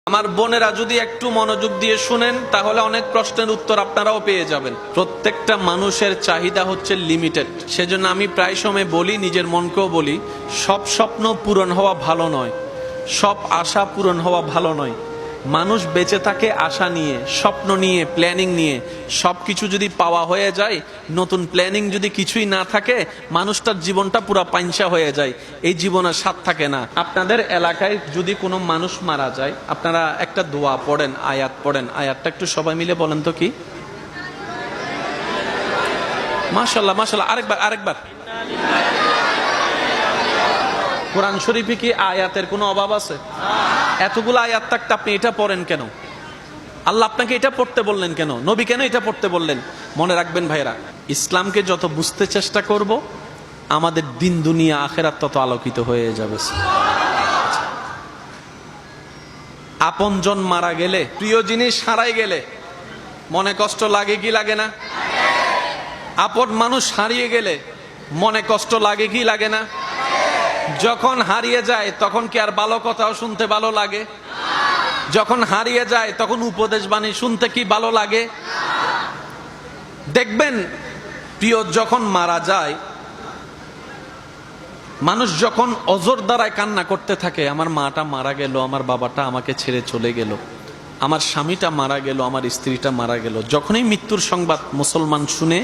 আমার বোনেরা যদি একটু মনোযোগ দিয়ে শুনেন তাহলে অনেক প্রশ্নের উত্তর আপনারাও পেয়ে যাবেন। প্রত্যেকটা মানুষের চাহিদা হচ্ছে লিমিটেড। সেজন্য আমি প্রায় সময় বলি, নিজের মনকেও বলি, সব স্বপ্ন পূরণ হওয়া ভালো নয়, সব আশা পূরণ হওয়া ভালো নয়। মানুষ বেঁচে থাকে আশা নিয়ে, স্বপ্ন নিয়ে, প্ল্যানিং নিয়ে। সবকিছু যদি পাওয়া হয়ে যায়, নতুন প্ল্যানিং যদি কিছুই না থাকে, মানুষটার জীবনটা পুরো পাইনসা হয়ে যায়, এই জীবনের স্বাদ থাকে না। আপনাদের এলাকায় যদি কোনো মানুষ মারা যায়, আপনারা একটা দোয়া পড়েন, আয়াত পড়েন। আয়াতটা একটু সবাই মিলে বলেন তো কি? মাশাআল্লাহ মাশাআল্লাহ, আরেকবার। কোরআন শরীফে কি আয়াতের কোনো অভাব আছে? এতগুলো আয়াত থাকতে আপনি এটা পড়েন কেন? আল্লাহ আপনাকে এটা পড়তে বললেন কেন? নবী কেন এটা পড়তে বললেন? মনে রাখবেন ভাইরা, ইসলামকে যত বুঝতে চেষ্টা করব, আমাদের দিন দুনিয়া আখেরাত তত আলোকিত হয়ে যাবে। আপনজন মারা গেলে, প্রিয় জিনিস হারাই গেলে মনে কষ্ট লাগে কি লাগে না? আপন মানুষ হারিয়ে গেলে মনে কষ্ট লাগে কি লাগে না? যখন হারিয়ে যায় তখন কি আর ভালো কথাও শুনতে ভালো লাগে? যখন হারিয়ে যায় তখন উপদেশ বাণী শুনতে কি ভালো লাগে? দেখবেন, প্রিয় যখন মারা যায়, মানুষ যখন অজর দ্বারায় কান্না করতে থাকে, আমার মাটা মারা গেল, আমার বাবাটা আমাকে ছেড়ে চলে গেল, আমার স্বামীটা মারা গেল, আমার স্ত্রীটা মারা গেল। যখনই মৃত্যুর সংবাদ মুসলমান শুনে,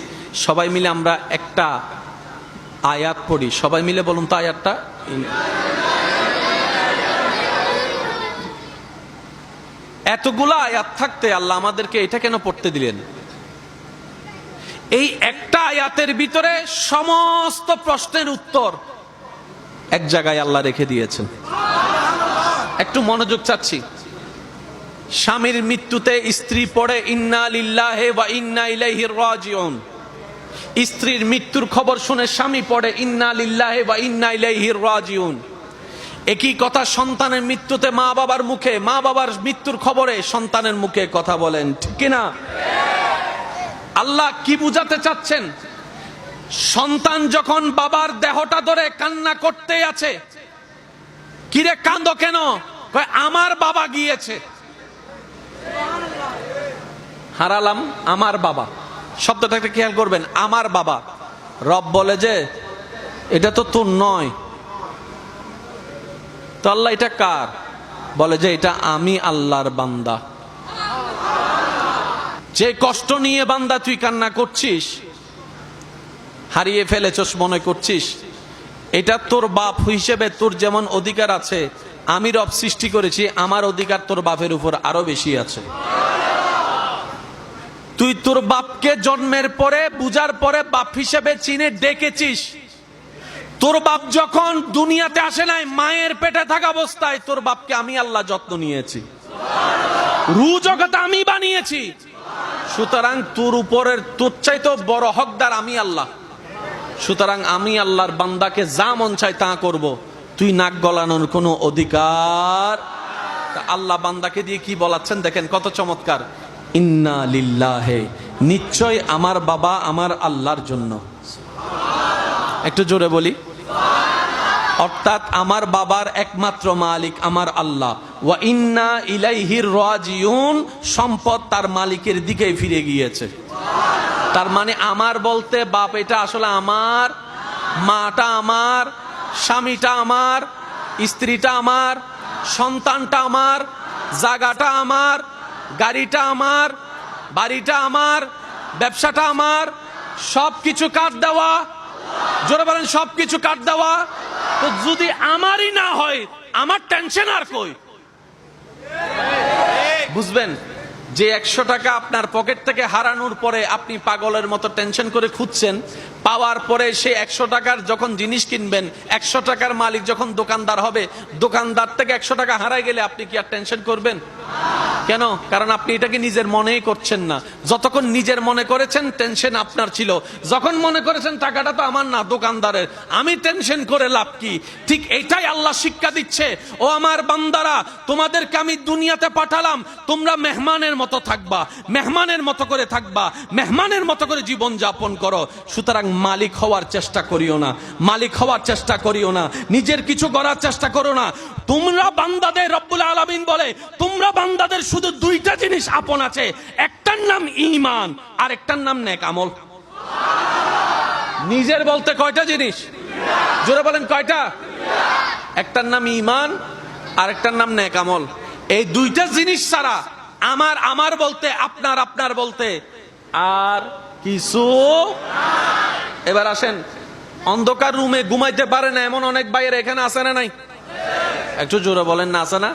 সবাই মিলে আমরা একটা আয়াত পড়ি। সবাই মিলে বলুন তো আয়াতটা। এতগুলা আয়াত থাকতে আল্লাহ আমাদেরকে এটা কেন পড়তে দিলেন? এই একটা আয়াতের ভিতরে সমস্ত প্রশ্নের উত্তর এক জায়গায় আল্লাহ রেখে দিয়েছেন। একটু মনোযোগ চাচ্ছি। স্বামীর মৃত্যুতে স্ত্রী পড়ে ইন্না লিল্লাহি ওয়া ইন্না ইলাইহি রাজিউন। স্ত্রীর মৃত্যুর খবর শুনে স্বামী পড়ে ইন্না লিল্লাহি ওয়া ইন্না ইলাইহি রাজিউন। একই কথা সন্তানের মৃত্যুতে মা বাবার মুখে, মা বাবার মৃত্যুর খবরে সন্তানের মুখে কথা বলেন, ঠিক কিনা? আল্লাহ কি বুঝাতে চাচ্ছেন? সন্তান যখন বাবার দেহটা ধরে কান্না করতে আছে, কিরে কাঁদো কেন? কয় আমার বাবা গিয়েছে, হারালাম আমার বাবা। শব্দটাকে খেয়াল করবেন, আমার বাবা। রব বলে যে এটা তো তোর নয়, তো আল্লাহ এটা কার? বলে যে এটা আমি আল্লাহর বান্দা। যে কষ্ট নিয়ে বান্দা তুই কান্না করছিস, হারিয়ে ফেলেছস মনে করছিস, এটা তোর বাপ হিসেবে তোর যেমন অধিকার আছে, আমি রব সৃষ্টি করেছি, আমার অধিকার তোর বাপের উপর আরো বেশি আছে। তুই তোর বাপকে জন্মের পরে, বুঝার পরে বাপ হিসেবে চিনে ডেকেছিস। তোর বাপ যখন দুনিয়াতে আসে নাই, মায়ের পেটে থাকা অবস্থায় তোর বাপকে আমি আল্লাহ যত্ন নিয়েছি, রু জগৎ আমি বানিয়েছি। সুতরাং তোর উপরের, তোর চাইতে বড় হকদার আমি আল্লাহ। সুতরাং আমি আল্লাহর বান্দাকে যা মন চাই তা করব, তুই নাক গলানোর কোনো অধিকার। আল্লাহ বান্দাকে দিয়ে কি বলাচ্ছেন দেখেন, কত চমৎকার। ইন্না লিল্লাহি, নিশ্চয় আমার বাবা আমার আল্লাহর জন্য। একটু জোরে বলি। অর্থাৎ আমার বাবার একমাত্র মালিক আমার আল্লাহ। ওয়া ইন্না ইলাইহি রাজিউন, সম্পদ তার মালিকের দিকেই ফিরে গিয়েছে। তার মানে আমার বলতে বাপ এটা আসলে আমার, মাটা আমার, স্বামীটা আমার, স্ত্রীটা আমার, সন্তানটা আমার, জায়গাটা আমার, গাড়িটা আমার, বাড়িটা আমার, ব্যবসাটা আমার, সবকিছু কাট দেওয়া। জোরে বলেন, সবকিছু কাট দেওয়া। তো যদি আমারই না হয়, আমার টেনশন আর কই? বুঝবেন যে 100 টাকা আপনার পকেট থেকে হারানোর পরে আপনি পাগলের মতো টেনশন করে খুঁজছেন, পাওয়ার পরে সে 100 টাকার যখন জিনিস কিনবেন, 100 টাকার মালিক যখন দোকানদার হবে, দোকানদার থেকে 100 টাকা হারাই গেলে আপনি কি আর টেনশন করবেন? কেন? কারণ আপনি এটাকে নিজের মনেই করছেন না। যতক্ষণ নিজের মনে করেছেন টেনশন আপনার ছিল, যখন মনে করেছেন টাকাটা তো আমার না, দোকানদারের, আমি টেনশন করে লাভ কি? ঠিক এইটাই আল্লাহ শিক্ষা দিচ্ছে, ও আমার বান্দারা, তোমাদেরকে আমি দুনিয়াতে পাঠালাম, তোমরা মেহমানের মতো থাকবা, মেহমানের মতো করে থাকবা, মেহমানের মতো করে জীবন যাপন করো। সুতরাং মালিক হওয়ার চেষ্টা করিও না, মালিক হওয়ার চেষ্টা করিও না, নিজের কিছু করার চেষ্টা করো না। তোমরা বান্দাদের, রব্বুল আলামিন বলে, তোমরা বান্দাদের শুধু দুইটা জিনিস আপন আছে, একটার নাম ঈমান আর একটার নাম নেক আমল। নিজের বলতে কয়টা জিনিস? জোরে বলেন কয়টা? একটার নাম ঈমান আর একটার নাম নেক আমল। এই দুইটা জিনিস ছাড়া আমার আমার বলতে, আপনার আপনার বলতে আর কিছু। এবার আসেন, অন্ধকার রুমে ঘুমাইতে পারে না এমন অনেক বাইরে এখানে আছে না নাই? একটু জোরে বলেন না, আছে না?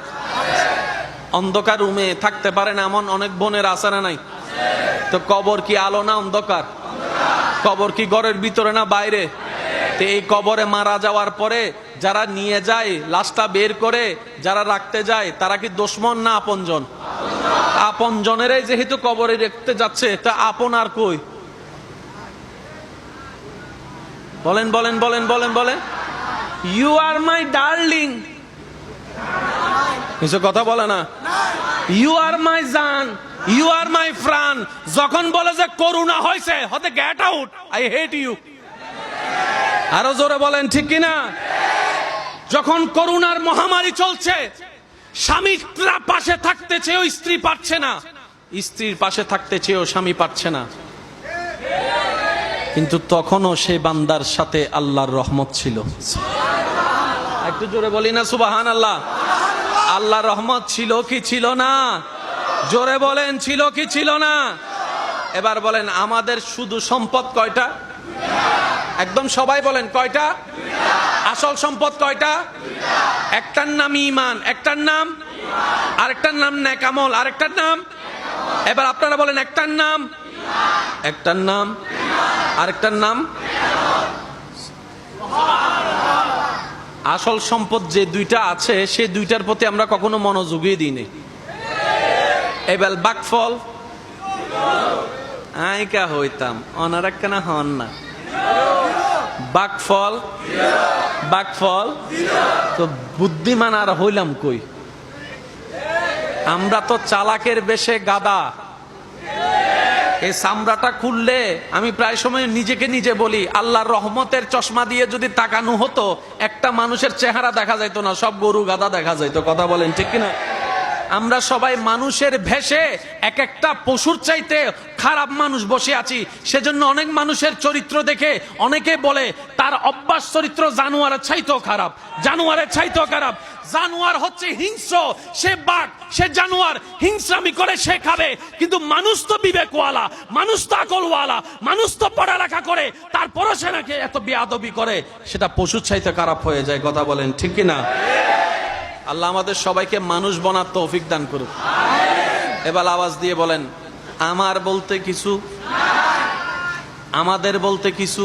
অন্ধকার রুমে থাকতে পারে না এমন অনেক বোনের আছে না নাই? তো কবর কি আলো না অন্ধকার? কবর কি ঘরের ভিতরে না বাইরে? তো এই কবরে মারা যাওয়ার পরে যারা নিয়ে যায়, লাশটা বের করে যারা রাখতে যায়, তারা কি দুশমন না আপনজন? আপনজনেরাই যেহেতু কবরে রাখতে যাচ্ছে, তা আপন আর কই? বলেন বলেন বলেন বলেন বলেন। ইউ আর মাই ডার্লিং, কিছু কথা বলে না। ইউ আর মাই জান, ইউ আর মাই ফ্রান। যখন বলে যে করোনা হয়েছে, হতে get out, I hate you. আরো জোরে বলেন ঠিক কিনা? যখন করোনার মহামারী চলছে, স্বামীরা পাশে থাকতে চেয়েও স্ত্রী পারছে না, স্ত্রীর পাশে থাকতে চেয়েও স্বামী পারছে না, কিন্তু তখনও সেই বান্দার সাথে আল্লাহর রহমত ছিল। একটু জোরে বলি না সুবহানাল্লাহ। আল্লাহর রহমত ছিল কি ছিল না? জোরে বলেন, ছিল কি ছিল না? এবার বলেন, আমাদের শুধু সম্পদ কয়টা? একদম সবাই বলেন কয়টা? আসল সম্পদ কয়টা? একটার নাম ঈমান, একটার নাম, আরেকটার নাম নেক আমল, আরেকটার নাম। এবার আপনারা বলেন, একটার নাম, একটার নাম, আরেকটার নাম। আসল সম্পদ যে দুইটা আছে, সে দুইটার প্রতি আমরা কখনো মনোযোগই দিই। এবার বাকফল আইকা হইতাম, অনার একখানা হন না। বাকফল, বাকফল তো বুদ্ধিমান আর হইলাম কই? আমরা তো চালাকের বেশে গাদা। এই চামড়াটা খুললে আমি প্রায় সময় নিজেকে নিজে বলি, আল্লাহর রহমতের চশমা দিয়ে যদি তাকানো হতো, একটা মানুষের চেহারা দেখা যাইতো না, সব গরু গাদা দেখা যাইতো। কথা বলেন ঠিক কিনা? আমরা সবাই মানুষের ভেষে এক একটা পশুর চাইতে খারাপ মানুষ বসে আছি। সেজন্য অনেক মানুষের চরিত্র দেখে অনেকে বলে তার অভ্যাস চরিত্র জানোয়ারের চাইতেও খারাপ, জানোয়ারের চাইতেও খারাপ। জানোয়ার হচ্ছে হিংস্র, সে বাঘ, সে জানোয়ার, হিংস্রামি করে সে খাবে। কিন্তু মানুষ তো বিবেকওয়ালা, মানুষ তো আকলওয়ালা, মানুষ তো পড়ালেখা করে, তারপরও সে নাকি এত বেয়াদবি করে, সেটা পশুর চাইতে খারাপ হয়ে যায়। কথা বলেন ঠিক কিনা? আল্লাহ আমাদের সবাইকে মানুষ বনার তৌফিক দান করুক। এবার আওয়াজ দিয়ে বলেন, আমার বলতে কিছু, আমাদের বলতে কিছু,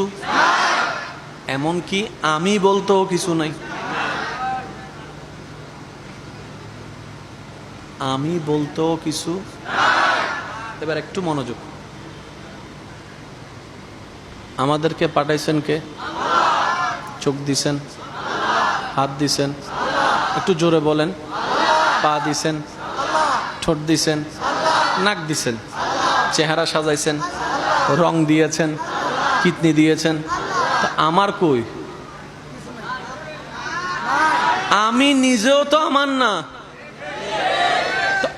এমনকি আমি বলতেও কিছু নাই। আমি বলতেও কিছু। এবার একটু মনোযোগ। আমাদেরকে পাঠাইছেন কে? চোখ দিছেন, হাত দিছেন, একটু জোরে বলেন, পা দিছেন, ঠোঁট দিছেন, নাক দিছেন, চেহারা সাজাইছেন, রং দিয়েছেন, কিডনি দিয়েছেন। তো আমার কই? আমি নিজেও তো আমার না।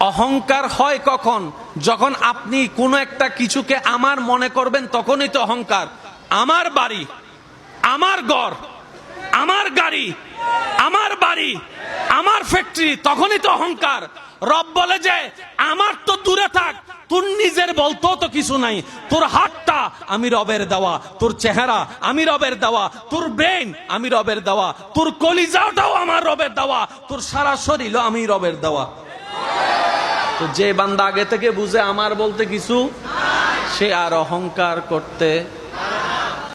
অহংকার হয় কখন? যখন আপনি কোনো একটা কিছুকে আমার মনে করবেন, তখনই তো অহংকার। আমার বাড়ি, আমার ঘর, আমার গাড়ি, আমার বাড়ি, আমার ফ্যাক্টরি, তখনই তো অহংকার। রব বলে যে আমার তো দূরে থাক, তোর নিজের বলতেও তো কিছু নাই। তোর হাতটা আমি রবের দেওয়া, তোর চেহারা আমি রবের দেওয়া, তোর ব্রেন আমি রবের দেওয়া, তোর কলিজাটাও আমার রবের দেওয়া, তোর সারা শরীরও আমি রবের দেওয়া। তো যে বান্দা আগে থেকে বুঝে আমার বলতে কিছু, সে আর অহংকার করতে